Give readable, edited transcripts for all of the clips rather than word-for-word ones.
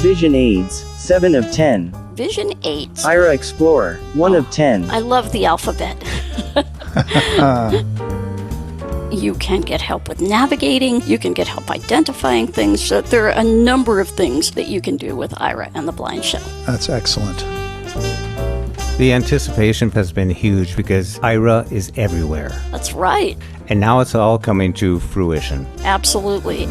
Vision aids, 7 of 10. Vision aids. Aira Explorer, 1 of 10. I love the alphabet. You can get help with navigating. You can get help identifying things. So there are a number of things that you can do with Aira and the BlindShell. That's excellent. The anticipation has been huge because Aira is everywhere. That's right. And now it's all coming to fruition. Absolutely.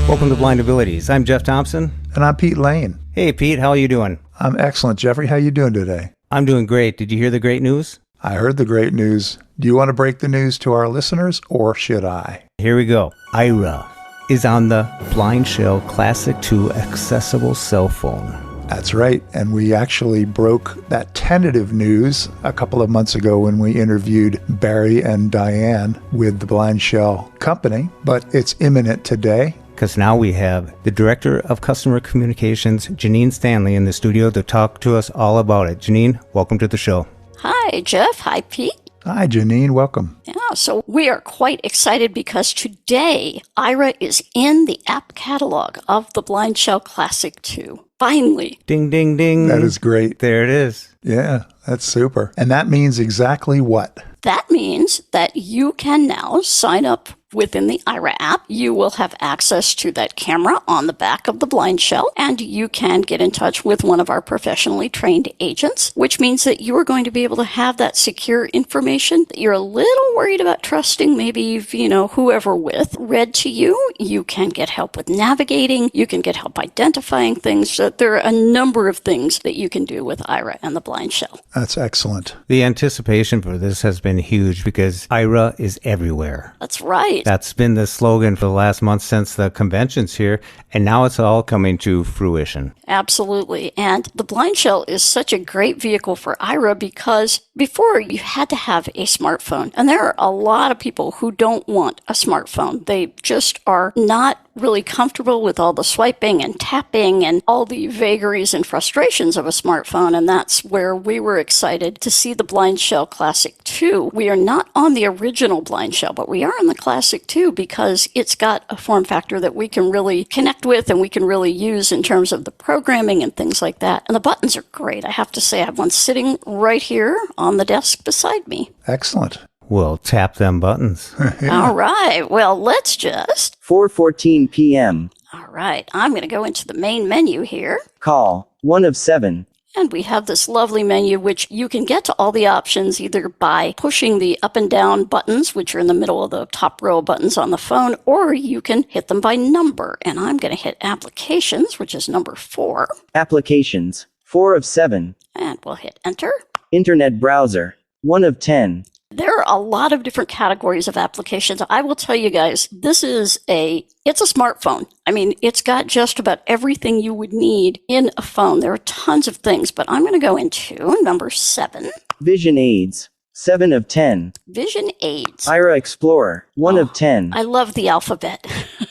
Welcome to Blind Abilities. I'm Jeff Thompson. And I'm Pete Lane. Hey, Pete, how are you doing? I'm excellent. Jeffrey, how you doing today? I'm doing great. Did you hear the great news? I heard the great news. Do you want to break the news to our listeners, or should I? Here we go. Aira is on the BlindShell Classic 2 accessible cell phone. That's right. And we actually broke that tentative news a couple of months ago when we interviewed Barry and Diane with the BlindShell company, but it's imminent today. Because now we have the Director of Customer Communications, Jenine Stanley, in the studio to talk to us all about it. Jenine, welcome to the show. Hi, Jeff. Hi, Pete. Hi, Jenine. Welcome. Yeah, so we are quite excited because today Aira is in the app catalog of the BlindShell Classic 2. Finally. Ding, ding, ding. That is great. There it is. Yeah, that's super. And that means exactly what? That means that you can now sign up within the Aira app. You will have access to that camera on the back of the BlindShell, and you can get in touch with one of our professionally trained agents, which means that you are going to be able to have that secure information that you're a little worried about trusting, maybe, whoever with, read to you. You can get help with navigating. You can get help identifying things. So there are a number of things that you can do with Aira and the BlindShell. That's excellent. The anticipation for this has been huge because Aira is everywhere. That's right. That's been the slogan for the last month since the convention's here, and now it's all coming to fruition. Absolutely. And the BlindShell is such a great vehicle for Aira because before you had to have a smartphone, and there are a lot of people who don't want a smartphone. They just are not really comfortable with all the swiping and tapping and all the vagaries and frustrations of a smartphone, and that's where we were excited to see the BlindShell Classic 2. We are not on the original BlindShell, but we are on the Classic 2 because it's got a form factor that we can really connect with and we can really use in terms of the programming and things like that. And the buttons are great. I have to say, I have one sitting right here on the desk beside me. Excellent. Well, tap them buttons. Yeah. All right. Well, let's just... 4:14 p.m. All right. I'm going to go into the main menu here. Call, 1 of 7. And we have this lovely menu, which you can get to all the options either by pushing the up and down buttons, which are in the middle of the top row of buttons on the phone, or you can hit them by number. And I'm going to hit Applications, which is number 4. Applications, 4 of 7. And we'll hit Enter. Internet browser, 1 of 10. There are a lot of different categories of applications. I will tell you guys, it's a smartphone. I mean, it's got just about everything you would need in a phone. There are tons of things, but I'm going to go into number 7. Vision aids, 7 of 10. Vision aids. Aira Explorer, 1 of 10. I love the alphabet.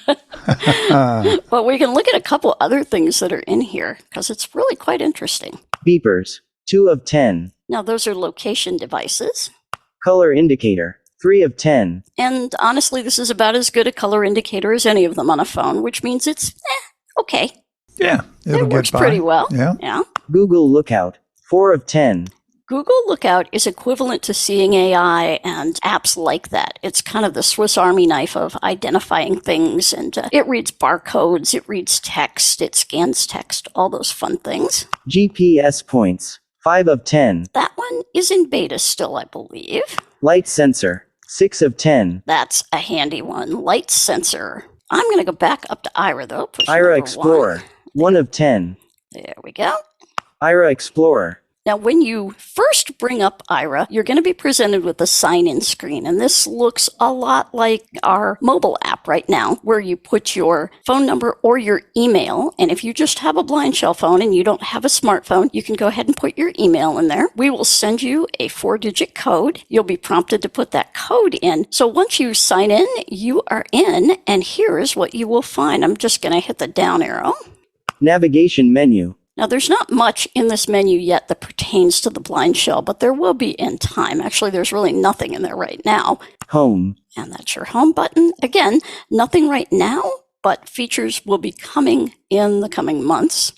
But we can look at a couple other things that are in here because it's really quite interesting. Beepers, 2 of 10. Now, those are location devices. Color indicator, 3 of 10. And honestly, this is about as good a color indicator as any of them on a phone, which means it's okay. Yeah, It works pretty well. Yeah. Google Lookout, 4 of 10. Google Lookout is equivalent to Seeing AI and apps like that. It's kind of the Swiss Army knife of identifying things, and it reads barcodes, it reads text, it scans text, all those fun things. GPS points, 5 of 10. That one is in beta still, I believe. Light sensor, 6 of 10. That's a handy one. Light sensor. I'm going to go back up to Aira, though. Push Aira number Explorer, 1 of 10. There we go. Aira Explorer. Now, when you first bring up Aira, you're going to be presented with a sign-in screen, and this looks a lot like our mobile app right now, where you put your phone number or your email, and if you just have a BlindShell phone and you don't have a smartphone, you can go ahead and put your email in there. We will send you a 4-digit code. You'll be prompted to put that code in. So once you sign in, you are in, and here's what you will find. I'm just going to hit the down arrow. Navigation menu. Now, there's not much in this menu yet that pertains to the BlindShell, but there will be in time. Actually, there's really nothing in there right now. Home. And that's your home button. Again, nothing right now, but features will be coming in the coming months.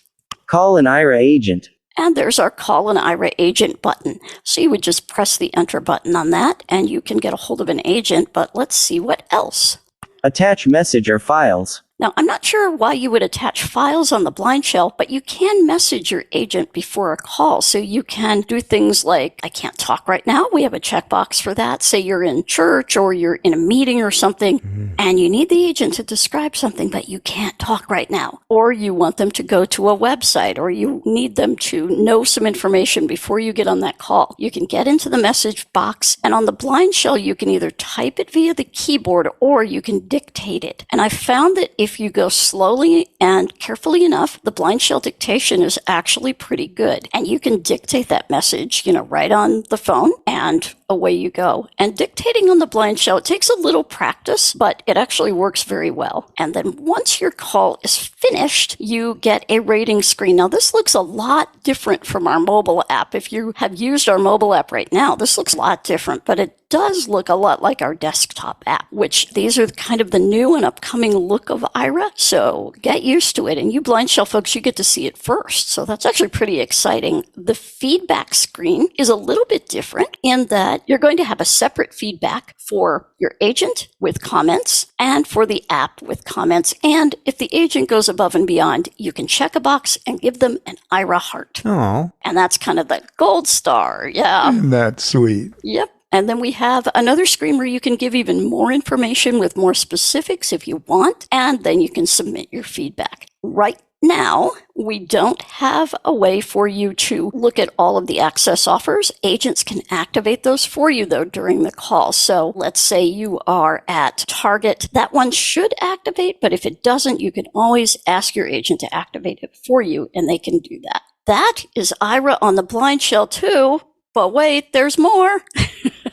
Call an Aira agent. And there's our Call an Aira Agent button. So you would just press the Enter button on that, and you can get a hold of an agent, but let's see what else. Attach message or files. Now, I'm not sure why you would attach files on the BlindShell, but you can message your agent before a call. So you can do things like, I can't talk right now. We have a checkbox for that. Say you're in church or you're in a meeting or something, and you need the agent to describe something, but you can't talk right now. Or you want them to go to a website, or you need them to know some information before you get on that call. You can get into the message box, and on the BlindShell, you can either type it via the keyboard or you can dictate it. And I found that if you go slowly and carefully enough, the BlindShell dictation is actually pretty good. And you can dictate that message, right on the phone, and away you go. And dictating on the BlindShell, it takes a little practice, but it actually works very well. And then once your call is finished, you get a rating screen. Now, this looks a lot different from our mobile app. If you have used our mobile app right now, this looks a lot different, but it does look a lot like our desktop app, which these are kind of the new and upcoming look of Aira. So get used to it. And you BlindShell folks, you get to see it first. So that's actually pretty exciting. The feedback screen is a little bit different in that you're going to have a separate feedback for your agent with comments and for the app with comments. And if the agent goes above and beyond, you can check a box and give them an Aira heart. Oh. And that's kind of the gold star. Yeah. Isn't that sweet? Yep. And then we have another screen where you can give even more information with more specifics if you want, and then you can submit your feedback. Right now, we don't have a way for you to look at all of the access offers. Agents can activate those for you, though, during the call. So let's say you are at Target. That one should activate, but if it doesn't, you can always ask your agent to activate it for you, and they can do that. That is Aira on the BlindShell, too. But wait, there's more.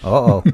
Uh-oh.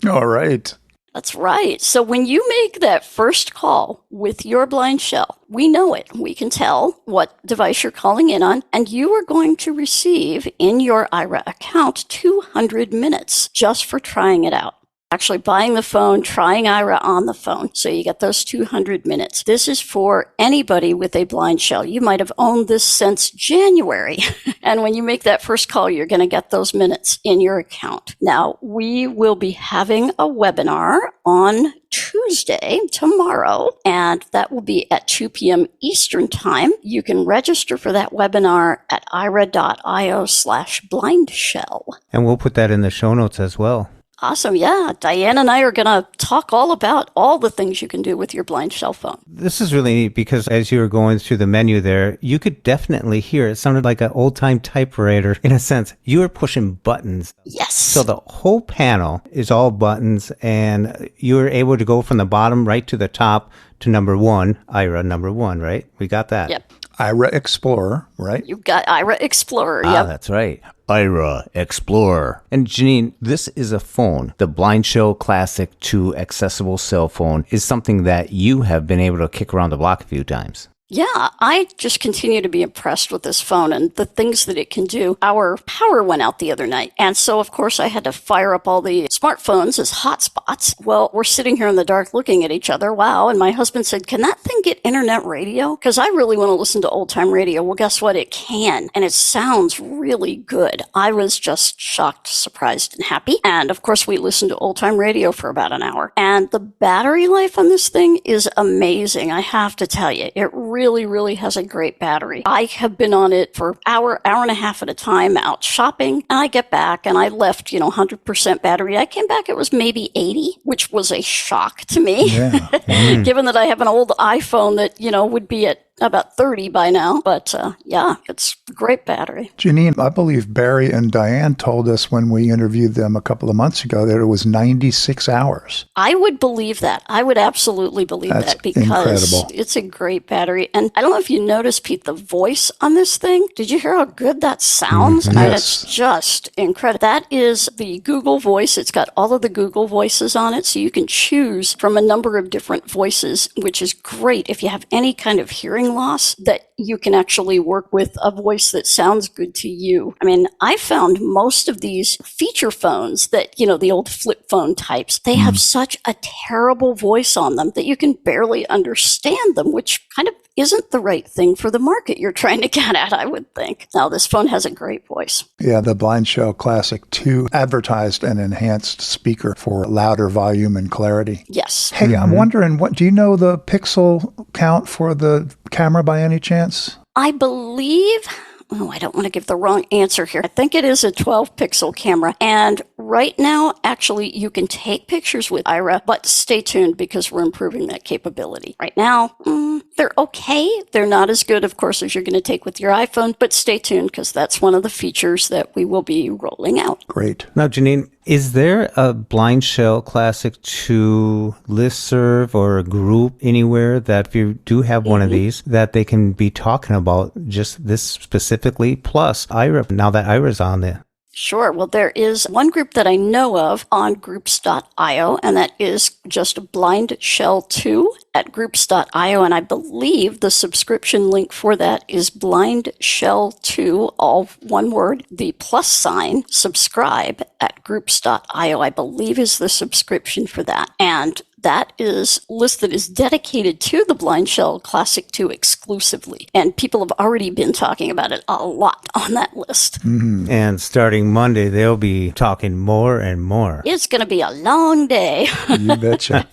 All right. That's right. So when you make that first call with your BlindShell, we know it. We can tell what device you're calling in on, and you are going to receive in your Aira account 200 minutes just for trying it out. Actually buying the phone, trying Aira on the phone. So you get those 200 minutes. This is for anybody with a BlindShell. You might have owned this since January. And when you make that first call, you're going to get those minutes in your account. Now, we will be having a webinar on Tuesday, tomorrow, and that will be at 2 p.m. Eastern Time. You can register for that webinar at aira.io/blindshell. And we'll put that in the show notes as well. Awesome. Yeah. Diane and I are going to talk all about all the things you can do with your BlindShell phone. This is really neat because as you were going through the menu there, you could definitely hear it sounded like an old-time typewriter in a sense. You were pushing buttons. Yes. So the whole panel is all buttons, and you were able to go from the bottom right to the top to number one, Aira number one, right? We got that. Yep. Aira Explorer, right? You've got Aira Explorer. Ah, that's right. Aira Explorer. And Jenine, this is a phone. The BlindShell Classic 2 accessible cell phone is something that you have been able to kick around the block a few times. Yeah, I just continue to be impressed with this phone and the things that it can do. Our power went out the other night, and so, of course, I had to fire up all the smartphones as hotspots. Well, we're sitting here in the dark looking at each other. Wow. And my husband said, can that thing get internet radio? Because I really want to listen to old-time radio. Well, guess what? It can, and it sounds really good. I was just shocked, surprised, and happy. And, of course, we listened to old-time radio for about an hour. And the battery life on this thing is amazing, I have to tell you. It really has a great battery. I have been on it for hour and a half at a time out shopping, and I get back and I left, 100% battery. I came back, it was maybe 80, which was a shock to me. Yeah. Given that I have an old iPhone that, would be at about 30 by now. But yeah, it's a great battery. Jenine, I believe Barry and Diane told us when we interviewed them a couple of months ago that it was 96 hours. I would believe that. I would absolutely believe That's that because incredible. It's a great battery. And I don't know if you noticed, Pete, the voice on this thing. Did you hear how good that sounds? And Yes. it's just incredible. That is the Google voice. It's got all of the Google voices on it. So you can choose from a number of different voices, which is great if you have any kind of hearing hearing loss, that you can actually work with a voice that sounds good to you. I mean, I found most of these feature phones that, the old flip phone types, they have such a terrible voice on them that you can barely understand them, which kind of isn't the right thing for the market you're trying to get at, I would think. Now, this phone has a great voice. Yeah, the BlindShell Classic 2 advertised an enhanced speaker for louder volume and clarity. Yes. Hey, I'm wondering, do you know the pixel count for the camera by any chance? I believe... I don't want to give the wrong answer here. I think it is a 12 pixel camera. And right now, actually, you can take pictures with Aira, but stay tuned because we're improving that capability. Right now, they're okay. They're not as good, of course, as you're going to take with your iPhone, but stay tuned because that's one of the features that we will be rolling out. Great. Now, Jenine, is there a BlindShell Classic 2 listserv or a group anywhere that if you do have one of these, that they can be talking about just this specifically, plus Aira, now that Aira's on there? Sure. Well, there is one group that I know of on groups.io, and that is just BlindShell 2 at groups.io. And I believe the subscription link for that is BlindShell 2, all one word, the + subscribe at groups.io, I believe is the subscription for that. And that is list that is dedicated to the BlindShell Classic 2 exclusively. And people have already been talking about it a lot on that list. And starting Monday, they'll be talking more and more. It's going to be a long day. You betcha.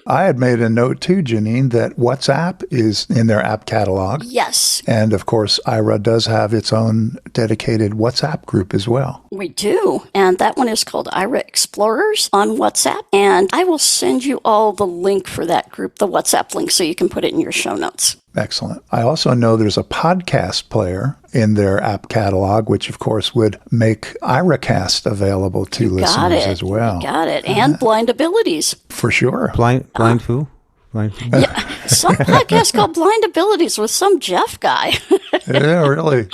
I had made a note too, Jenine, that WhatsApp is in their app catalog. Yes. And of course, Aira does have its own dedicated WhatsApp group as well. We do. And that one is called Aira Explorers on WhatsApp. And I will send you all the link for that group, the WhatsApp link, so you can put it in your show notes. Excellent. I also know there's a podcast player in their app catalog, which of course would make IraCast available to listeners as well. You got it. And Blind Abilities. For sure. Blind who? Yeah, some podcast called Blind Abilities with some Jeff guy. Yeah, really.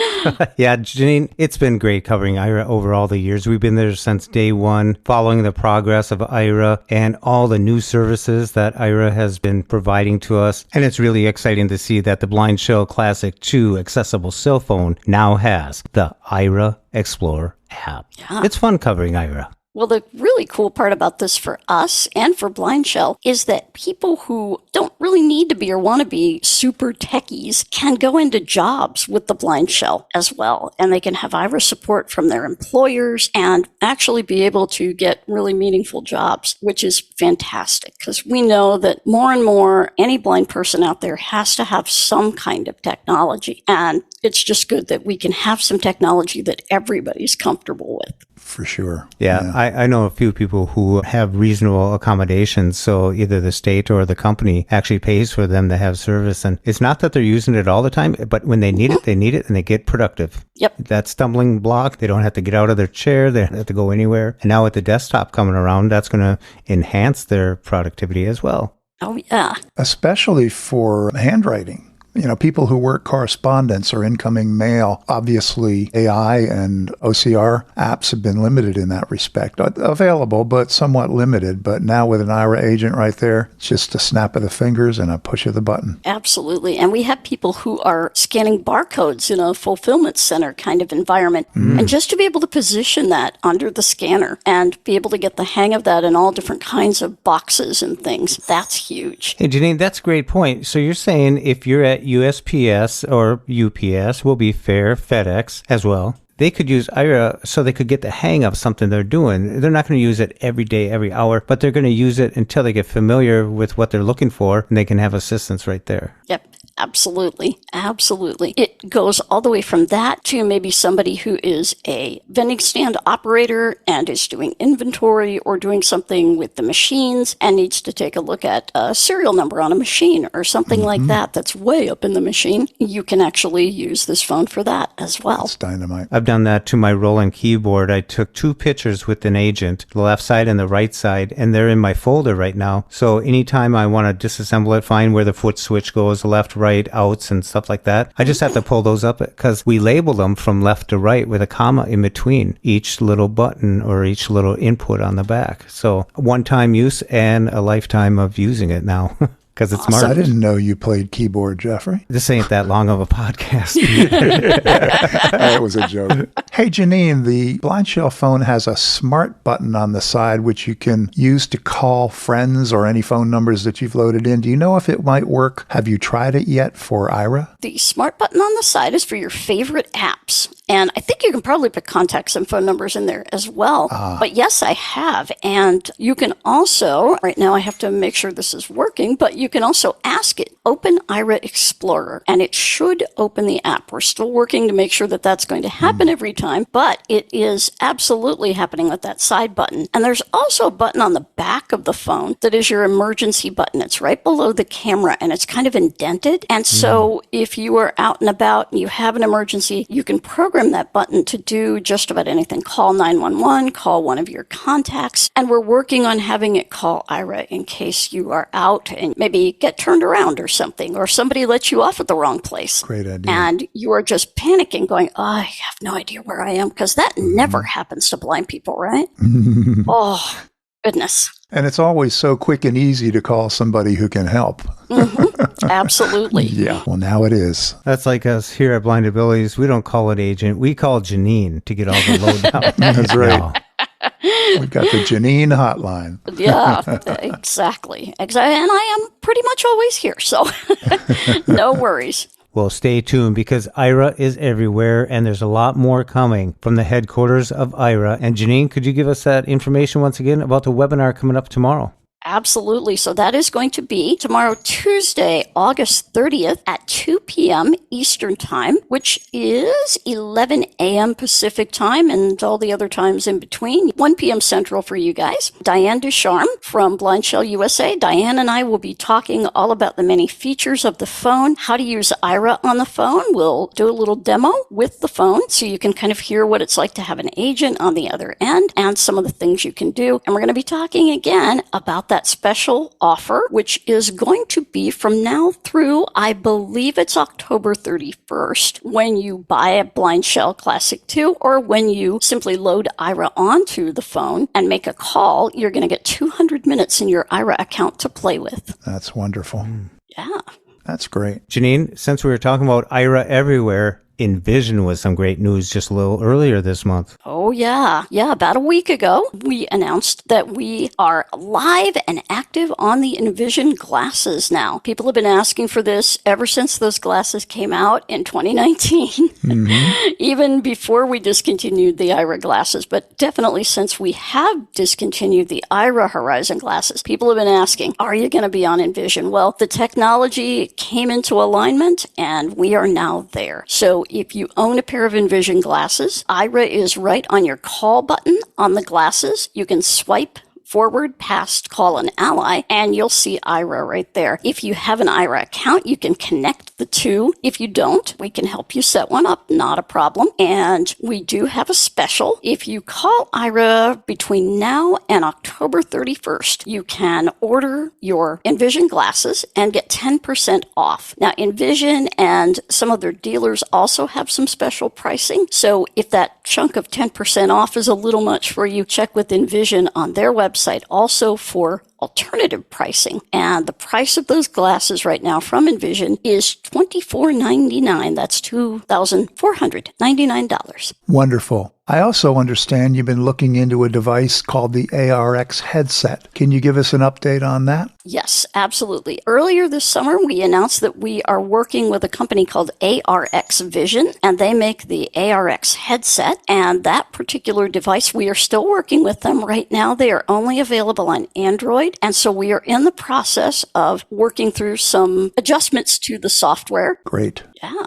Yeah, Jenine, it's been great covering Aira over all the years. We've been there since day one, following the progress of Aira and all the new services that Aira has been providing to us. And it's really exciting to see that the BlindShell Classic 2 accessible cell phone now has the Aira Explorer App. Yeah. It's fun covering Aira. Well, the really cool part about this for us and for BlindShell is that people who don't really need to be or want to be super techies can go into jobs with the BlindShell as well. And they can have Aira support from their employers and actually be able to get really meaningful jobs, which is fantastic because we know that more and more any blind person out there has to have some kind of technology. And it's just good that we can have some technology that everybody's comfortable with. For sure. Yeah. I know a few people who have reasonable accommodations. So either the state or the company actually pays for them to have service. And it's not that they're using it all the time, but when they need it and they get productive. Yep. That stumbling block, they don't have to get out of their chair. They don't have to go anywhere. And now with the desktop coming around, that's going to enhance their productivity as well. Oh, yeah. Especially for handwriting. You know, people who work correspondence or incoming mail, obviously AI and OCR apps have been limited in that respect. Available, but somewhat limited. But now with an Aira agent right there, it's just a snap of the fingers and a push of the button. Absolutely. And we have people who are scanning barcodes in a fulfillment center kind of environment. And just to be able to position that under the scanner and be able to get the hang of that in all different kinds of boxes and things, that's huge. Hey, Jenine, that's a great point. So you're saying if you're at USPS or UPS, will be fair, FedEx as well. They could use Aira so they could get the hang of something they're doing. They're not going to use it every day, every hour, but they're going to use it until they get familiar with what they're looking for, and they can have assistance right there. Yep. Absolutely. Absolutely. It goes all the way from that to maybe somebody who is a vending stand operator and is doing inventory or doing something with the machines and needs to take a look at a serial number on a machine or something like that that's way up in the machine. You can actually use this phone for that as well. It's dynamite. I've done that to my rolling keyboard. I took 2 pictures with an agent, the left side and the right side, and they're in my folder right now. So anytime I want to disassemble it, find where the foot switch goes, left, right, outs and stuff like that, I just have to pull those up because we label them from left to right with a comma in between each little button or each little input on the back. So one-time use and a lifetime of using it now. Because it's I smart. didn't know you played keyboard, Jeffrey. This ain't that long of a podcast. That was a joke. Hey, Jenine, the BlindShell phone has a smart button on the side which you can use to call friends or any phone numbers that you've loaded in. Do you know if it might work? Have you tried it yet for Aira? The smart button on the side is for your favorite apps. And I think you can probably put contacts and phone numbers in there as well. But yes, I have. And you can also, right now I have to make sure this is working, but you can also ask it, open Aira Explorer, and it should open the app. We're still working to make sure that that's going to happen every time, but it is absolutely happening with that side button. And there's also a button on the back of the phone that is your emergency button. It's right below the camera and it's kind of indented. And so if you are out and about and you have an emergency, you can program that button to do just about anything. Call 911, call one of your contacts, and we're working on having it call Aira in case you are out and maybe get turned around or something, or somebody lets you off at the wrong place. Great idea. And you are just panicking, going, oh, I have no idea where I am, because that never happens to blind people, right? Oh, goodness. And it's always so quick and easy to call somebody who can help. Absolutely. Yeah. Well, now it is. That's like us here at Blind Abilities. We don't call an agent. We call Jenine to get all the lowdown. That's right. No. We've got the Jenine hotline. Yeah, exactly. And I am pretty much always here, so no worries. Well, stay tuned because Aira is everywhere and there's a lot more coming from the headquarters of Aira. And Jenine, could you give us that information once again about the webinar coming up tomorrow? Absolutely. So that is going to be tomorrow, Tuesday, August 30th at 2 p.m. Eastern Time, which is 11 a.m. Pacific Time and all the other times in between, 1 p.m. Central for you guys. Diane Ducharme from BlindShell USA. Diane and I will be talking all about the many features of the phone, how to use Aira on the phone. We'll do a little demo with the phone so you can kind of hear what it's like to have an agent on the other end and some of the things you can do. And we're going to be talking again about that special offer, which is going to be from now through, I believe it's October 31st, when you buy a BlindShell Classic 2, or when you simply load Aira onto the phone and make a call, you're going to get 200 minutes in your Aira account to play with. That's wonderful. Yeah. That's great. Jenine, since we were talking about Aira everywhere, Envision was some great news just a little earlier this month. Oh, yeah. Yeah, about a week ago, we announced that we are live and active on the Envision glasses now. People have been asking for this ever since those glasses came out in 2019, even before we discontinued the Aira glasses, but definitely since we have discontinued the Aira Horizon glasses, people have been asking, are you going to be on Envision? Well, the technology came into alignment and we are now there. So if you own a pair of Envision glasses, Aira is right on your call button on the glasses. You can swipe forward past call an ally and you'll see Aira right there. If you have an Aira account, you can connect the two. If you don't, we can help you set one up, not a problem. And we do have a special. If you call Aira between now and October 31st, you can order your Envision glasses and get 10% off. Now, Envision and some of their dealers also have some special pricing. So if that chunk of 10% off is a little much for you, check with Envision on their website also for alternative pricing. And the price of those glasses right now from Envision is $24.99. That's $2,499. Wonderful. I also understand you've been looking into a device called the Arx Headset. Can you give us an update on that? Yes, absolutely. Earlier this summer, we announced that we are working with a company called Arx Vision, and they make the Arx Headset. And that particular device, we are still working with them right now. They are only available on Android. And so we are in the process of working through some adjustments to the software. Great. Yeah.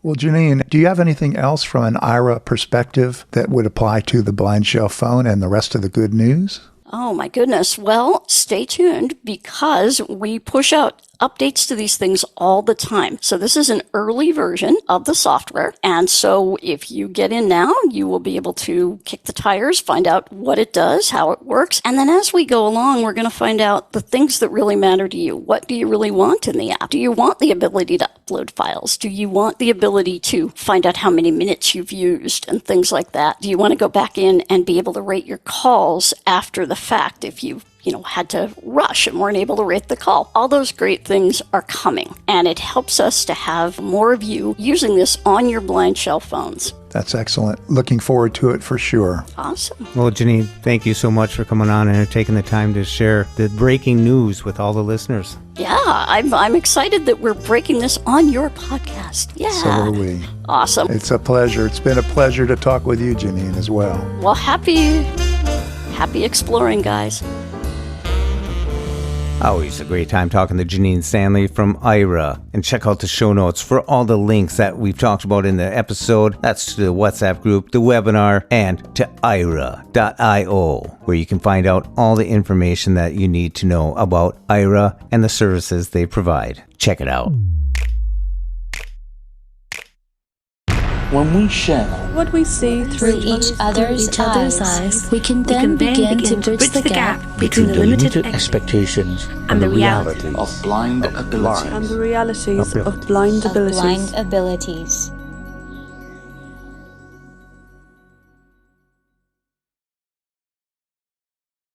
Well, Jenine, do you have anything else from an Aira perspective that would apply to the BlindShell phone and the rest of the good news? Oh, my goodness. Well, stay tuned because we push out updates to these things all the time. So this is an early version of the software. And so if you get in now, you will be able to kick the tires, find out what it does, how it works. And then as we go along, we're going to find out the things that really matter to you. What do you really want in the app? Do you want the ability to upload files? Do you want the ability to find out how many minutes you've used and things like that? Do you want to go back in and be able to rate your calls after the fact if you've had to rush and weren't able to rate the call. All those great things are coming, and it helps us to have more of you using this on your BlindShell phones. That's excellent. Looking forward to it for sure. Awesome. Well, Jenine, thank you so much for coming on and taking the time to share the breaking news with all the listeners. Yeah, I'm excited that we're breaking this on your podcast. Yeah. So are we. Awesome. It's a pleasure. It's been a pleasure to talk with you, Jenine, as well. Well, happy exploring, guys. Always a great time talking to Jenine Stanley from Aira. And check out the show notes for all the links that we've talked about in the episode. That's to the WhatsApp group, the webinar, and to Aira.io, where you can find out all the information that you need to know about Aira and the services they provide. Check it out. When we share what we see through each other's eyes, we can then begin to bridge the gap between the limited expectations and the reality of blind abilities. and the realities of blind abilities.